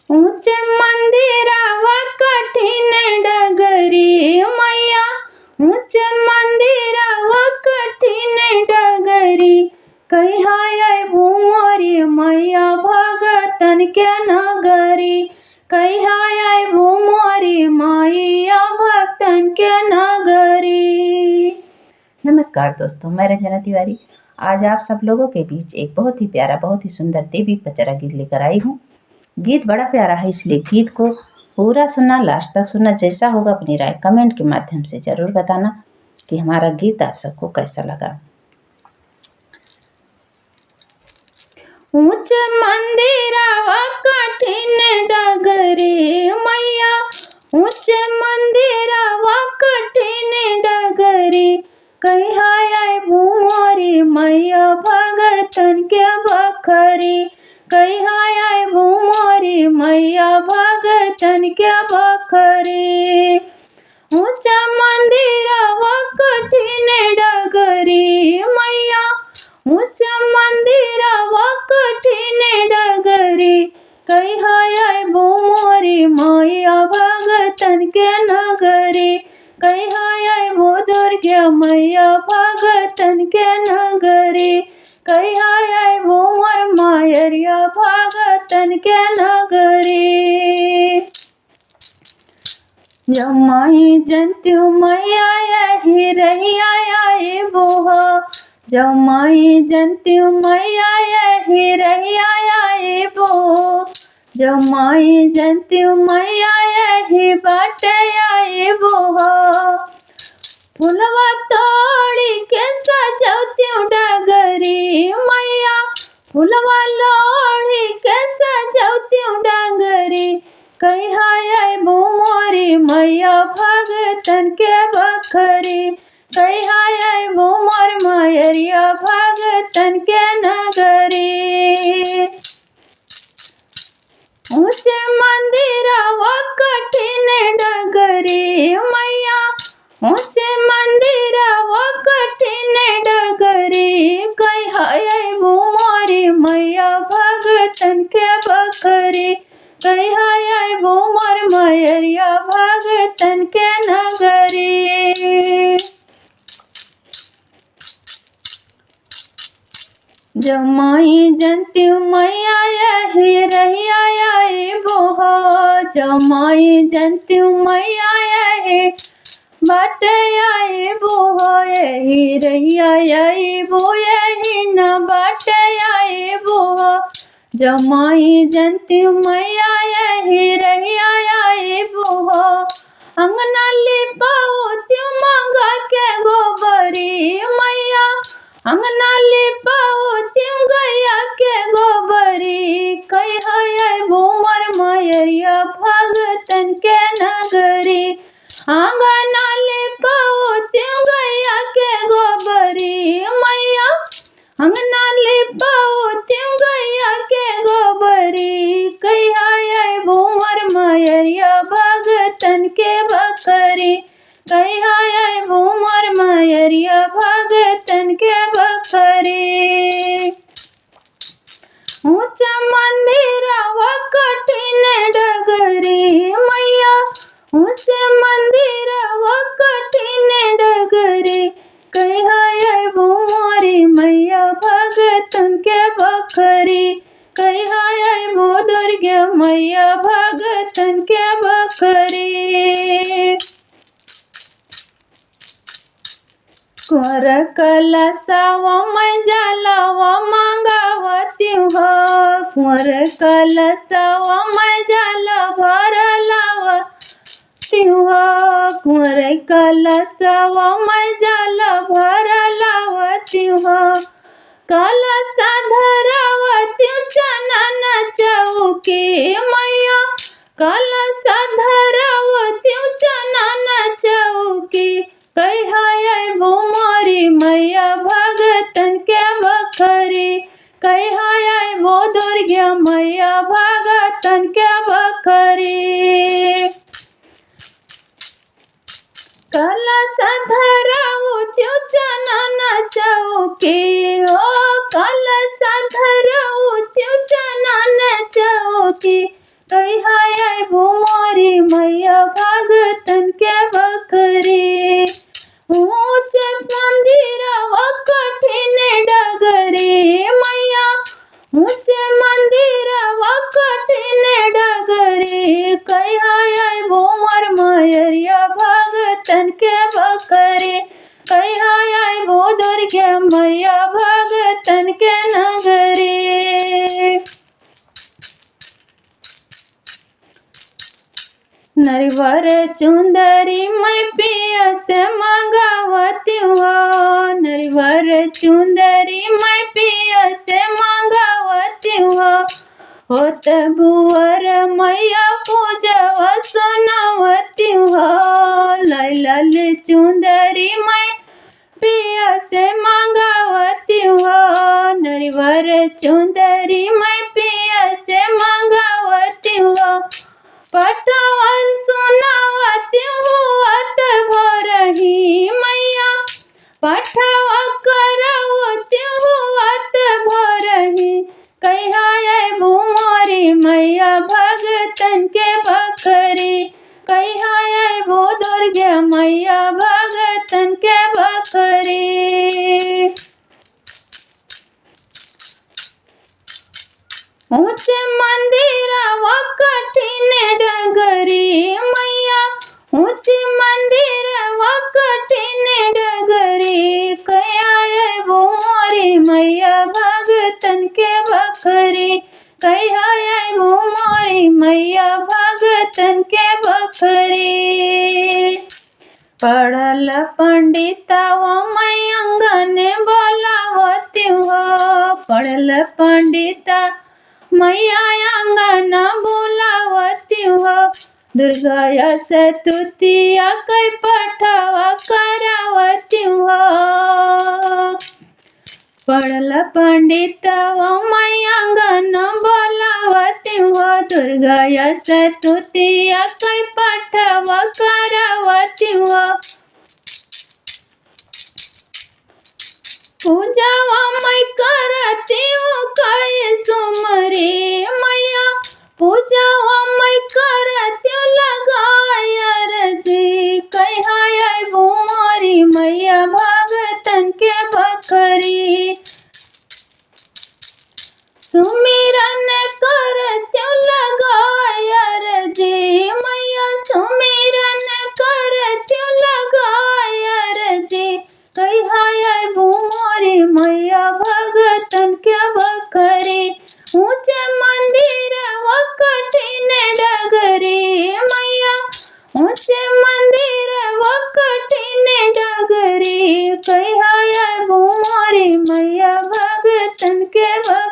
ऊंचे मंदिरावा कठीण डगरी मैया, ऊंचे मंदिरावा कठीण डगरी, कहिया अइबू मोरी मैया भगतन के नगरी, कहिया अइबू मोरी मैया भक्तन के नगरी। नमस्कार दोस्तों, मैं रंजना तिवारी आज आप सब लोगों के बीच एक बहुत ही प्यारा, बहुत ही सुंदर देवी पचरा गीत लेकर आई हूँ। गीत बड़ा प्यारा है, इसलिए गीत को पूरा सुनना, लास्ट तक सुनना। जैसा होगा अपनी राय कमेंट के माध्यम से जरूर बताना कि हमारा गीत आप सबको कैसा लगा। ऊंचे मंदिरावा कठीण डगरी मैया, ऊंचे मंदिरावा कठीण डगरी, कहिया अइबू मोरी मैया भगतन के बखरी, कहिया अइबू मोरी मैया भगतन के बखरी। ऊंचा मंदिरावा कठीण डगरी मैया, ऊंचा मंदिरावा कठीण डगरी, कहिया अइबू मोरी मैया भगतन के नगरी, कहिया अइबू दुर्गा मैया भगतन के नगरी, कहिया अइबू मोर मायरिया भगतन के नगरी। जब माई जनत्यू मैया यही रहिया अइबू हो, जब माई जनत्यू मैया यही रहिया अइबू, जब माई जनत्यू मैया यही बाटे अइबू हो, फुलवा तोड़ी के सजौत्यू डगरी मैया, फुलवा लोड़ी के सजौत्यू डगरी, कहिया अइबू मोरी मैया भगतन के बखरी, कहिया अइबू मोर मायरिया भगतन के नगरी। ऊंचे मंदिरावा कठीण डगरी मैया, ऊंचे मंदिरावा कठीण डगरी, कहिया अइबू मोरी मैया भगतन के बखरी, कहिया अइबू मोर मायरिया भगतन के नगरी। जब माई जनत्यू मैया यही रहिया अइबू हो, जब माई जनत्यू मैया यही बाटे अइबू हो, यही रहिया अइबू यही न बाटे अइबू हो, जब माई जनत्यू मैया यही रहिया अइबू हो, अंगना लिपाउत्यू मंगा के गोबरी मैया, अंगना लिपाउत्यू गैया के गोबरी, कहिया अइबू मोर मायरिया भगतन के नगरी, आंगना लिपाउत्यू गैया के गोबरी मैया, अंगना लिपाउत्यू गैया के गोबरी, कहिया अइबू मोर मायरिया भगतन के बखरी, कहिया अइबू मोर मायरिया भगतन के बखरी। ऊंचा मंदिरावा कठीण डगरी मैया, ऊंचे मंदिरावा कठीण डगरी, कहिया अइबू मोरी मैया भगतन के बखरी, कहिया अइबू दुर्गा मैया भगतन के बखरी। कुंवर कलशवा मैं जलवा मांगावत्यू हो, कुंवर कलशवा मैं जल भरलावत्यू हो, कुंवर कलशवा मैं जल भरलावत्यू हो, कलश धरावत्यू चनन चौकी मैया, कलश धरावत्यू चनन चौकी, कहिया अइबू मोरी मैया भगतन के बखरी, कहिया अइबू दुर्गा मैया भगतन के बखरी। कलश धरावत्यू चनन चौकी हो, कलश धरावत्यू चनन चौकी, कहिया अइबू मोरी मैया भगतन के बकरी। ऊंच मंदिरवा कठिन डगरी मैया, ऊंच मंदिरवा कठिन डगरी। कहिया अइबू मोर मयरिया भगतन के बकरी। कहिया अइबू दुर्गे मैया भगतन के नगरी। नरिवर चुंदरी मैं पिया से मंगावती हूँ। नरिवर चुंदरी मैं पिया से मंगावती हूँ। होत बुअर मैया पूजवा सुनावती हूँ। लाल चुंदरी मैं पिया से मंगावती हूँ। नरिवर चुंदरी मैं पिया से मंगावती हूँ। पटवन सुनावती हुआत भोरही मैया, पठवा करवती हुआत भोरही। कहिया अइबू मोरी मैया भगतन के बकरी। कहिया अइबू दुर्गे मैया भगतन के बकरी। ऊंच मंदिरवा कठिन डगरी मैया, ऊंच मंदिरवा कठिन डगरी। कहिया अइबू मोरी मैया भगतन के बकरी। कहिया अइबू मोरी मैया भगतन के बकरी। पढ़ल पंडितवा मैं अंगन बोलावती हूँ। पढ़ल पंडिता मैया अंगन बुलावती हूँ। दुर्गा सतुतिया कई पठवा करावती हूँ। पढ़ल पंडितवा मैं अंगन बोलावती हूँ। दुर्गा सतुतिया कई पठवा करावती हूँ। पूजावा मैं करती हूँ कई सुमरी मैया, पूजावा मैं करती हूँ लगाय अर्जी। कहिया अइबू मोरी मैया भगतन के बकरी। सुमिरन करती हूँ लगाय अर्जी मैया, सुमिरन करती हूँ लगाय अर्जी। कहिया अइबू मोरी मैया भगतन के बकरी। ऊंच मंदिरवा कठिन डगरी मैया, ऊंच मंदिरवा कठिन डगरी। कहिया अइबू मोरी मैया भगतन के बकरी।